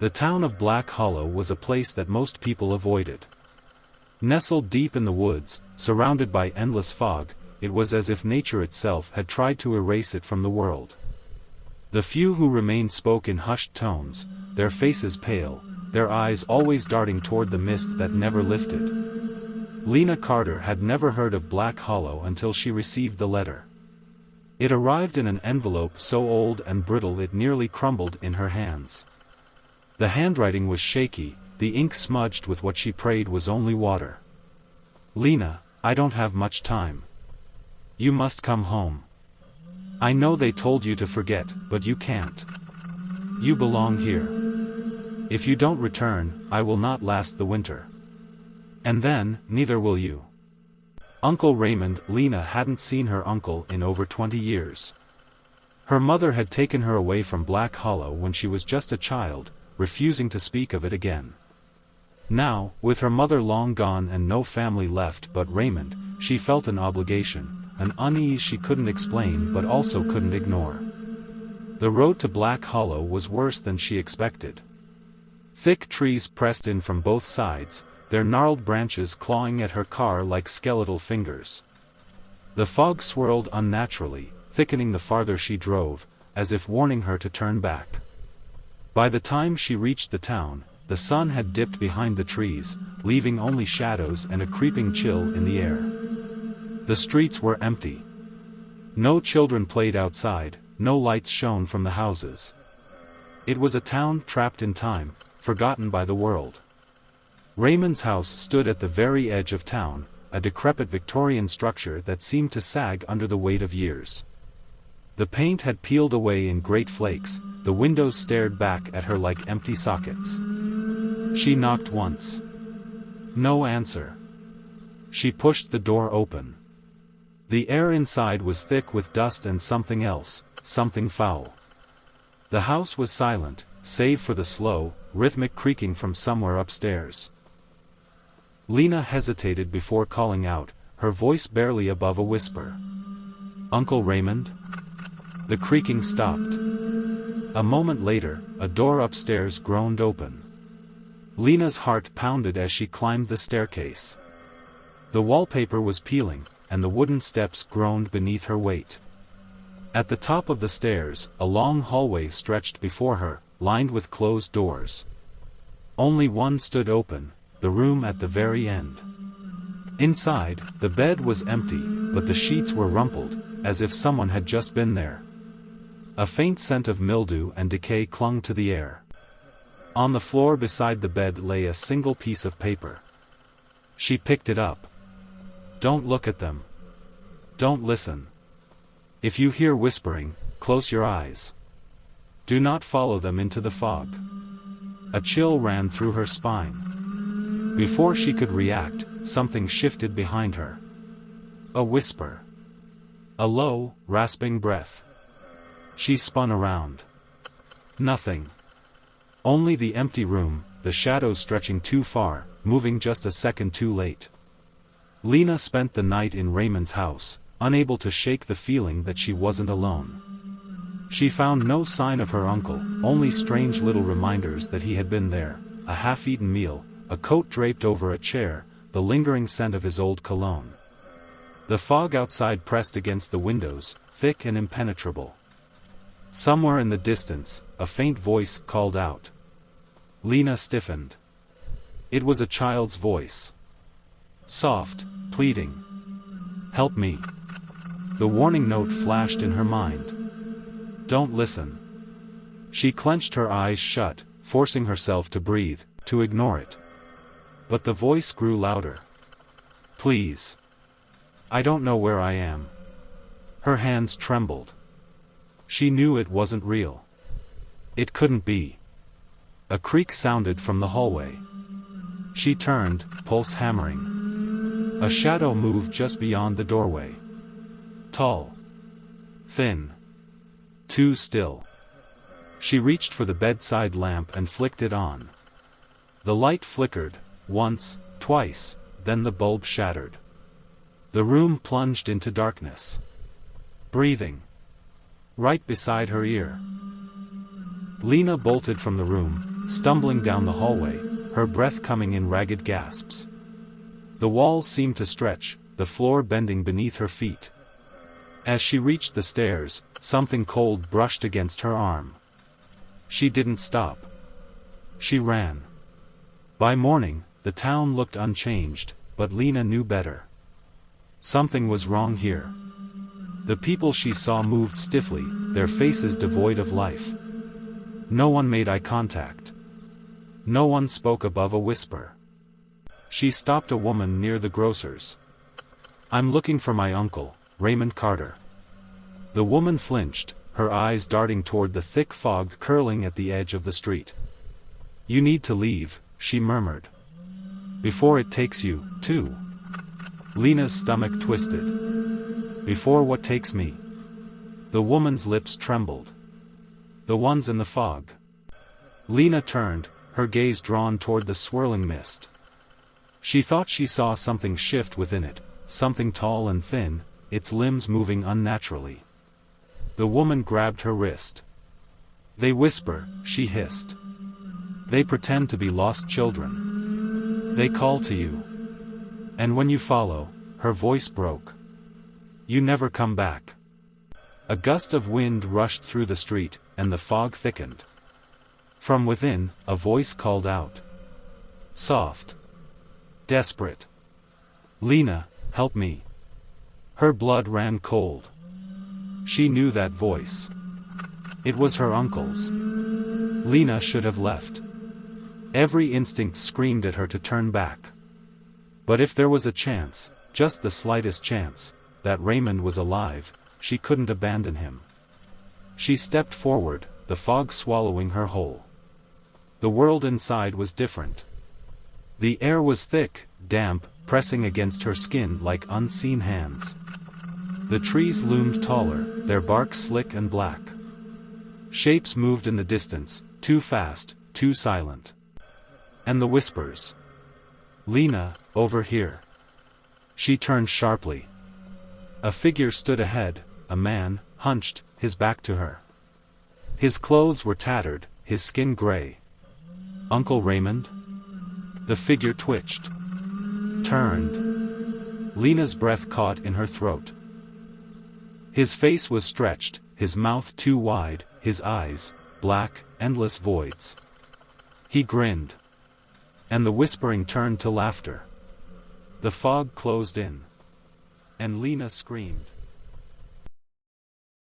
The town of Black Hollow was a place that most people avoided. Nestled deep in the woods, surrounded by endless fog, it was as if nature itself had tried to erase it from the world. The few who remained spoke in hushed tones, their faces pale, their eyes always darting toward the mist that never lifted. Lena Carter had never heard of Black Hollow until she received the letter. It arrived in an envelope so old and brittle it nearly crumbled in her hands. The handwriting was shaky, the ink smudged with what she prayed was only water. "Lena, I don't have much time. You must come home. I know they told you to forget, but you can't. You belong here. If you don't return, I will not last the winter. And then, neither will you." Uncle Raymond. Lena hadn't seen her uncle in over 20 years. Her mother had taken her away from Black Hollow when she was just a child, refusing to speak of it again. Now, with her mother long gone and no family left but Raymond, she felt an obligation, an unease she couldn't explain but also couldn't ignore. The road to Black Hollow was worse than she expected. Thick trees pressed in from both sides, their gnarled branches clawing at her car like skeletal fingers. The fog swirled unnaturally, thickening the farther she drove, as if warning her to turn back. By the time she reached the town, the sun had dipped behind the trees, leaving only shadows and a creeping chill in the air. The streets were empty. No children played outside, no lights shone from the houses. It was a town trapped in time, forgotten by the world. Raymond's house stood at the very edge of town, a decrepit Victorian structure that seemed to sag under the weight of years. The paint had peeled away in great flakes, the windows stared back at her like empty sockets. She knocked once. No answer. She pushed the door open. The air inside was thick with dust and something else, something foul. The house was silent, save for the slow, rhythmic creaking from somewhere upstairs. Lena hesitated before calling out, her voice barely above a whisper. "Uncle Raymond?" The creaking stopped. A moment later, a door upstairs groaned open. Lena's heart pounded as she climbed the staircase. The wallpaper was peeling, and the wooden steps groaned beneath her weight. At the top of the stairs, a long hallway stretched before her, lined with closed doors. Only one stood open, the room at the very end. Inside, the bed was empty, but the sheets were rumpled, as if someone had just been there. A faint scent of mildew and decay clung to the air. On the floor beside the bed lay a single piece of paper. She picked it up. "Don't look at them. Don't listen. If you hear whispering, close your eyes. Do not follow them into the fog." A chill ran through her spine. Before she could react, something shifted behind her. A whisper. A low, rasping breath. She spun around. Nothing. Only the empty room, the shadows stretching too far, moving just a second too late. Lena spent the night in Raymond's house, unable to shake the feeling that she wasn't alone. She found no sign of her uncle, only strange little reminders that he had been there, a half-eaten meal, a coat draped over a chair, the lingering scent of his old cologne. The fog outside pressed against the windows, thick and impenetrable. Somewhere in the distance, a faint voice called out. Lena stiffened. It was a child's voice. Soft, pleading. "Help me." The warning note flashed in her mind. "Don't listen." She clenched her eyes shut, forcing herself to breathe, to ignore it. But the voice grew louder. "Please. I don't know where I am." Her hands trembled. She knew it wasn't real. It couldn't be. A creak sounded from the hallway. She turned, pulse hammering. A shadow moved just beyond the doorway. Tall. Thin. Too still. She reached for the bedside lamp and flicked it on. The light flickered, once, twice, then the bulb shattered. The room plunged into darkness. Breathing. Right beside her ear. Lena bolted from the room, stumbling down the hallway, her breath coming in ragged gasps. The walls seemed to stretch, the floor bending beneath her feet. As she reached the stairs, something cold brushed against her arm. She didn't stop. She ran. By morning, the town looked unchanged, but Lena knew better. Something was wrong here. The people she saw moved stiffly, their faces devoid of life. No one made eye contact. No one spoke above a whisper. She stopped a woman near the grocer's. "I'm looking for my uncle, Raymond Carter." The woman flinched, her eyes darting toward the thick fog curling at the edge of the street. "You need to leave," she murmured. "Before it takes you, too." Lena's stomach twisted. "Before what takes me?" The woman's lips trembled. "The ones in the fog." Lena turned, her gaze drawn toward the swirling mist. She thought she saw something shift within it, something tall and thin, its limbs moving unnaturally. The woman grabbed her wrist. "They whisper," she hissed. "They pretend to be lost children. They call to you. And when you follow," her voice broke, "you never come back." A gust of wind rushed through the street, and the fog thickened. From within, a voice called out. Soft. Desperate. "Lena, help me." Her blood ran cold. She knew that voice. It was her uncle's. Lena should have left. Every instinct screamed at her to turn back. But if there was a chance, just the slightest chance, that Raymond was alive, she couldn't abandon him. She stepped forward, the fog swallowing her whole. The world inside was different. The air was thick, damp, pressing against her skin like unseen hands. The trees loomed taller, their bark slick and black. Shapes moved in the distance, too fast, too silent. And the whispers. "Lena, over here." She turned sharply. A figure stood ahead, a man, hunched, his back to her. His clothes were tattered, his skin gray. "Uncle Raymond?" The figure twitched. Turned. Lena's breath caught in her throat. His face was stretched, his mouth too wide, his eyes, black, endless voids. He grinned. And the whispering turned to laughter. The fog closed in. And Lena screamed.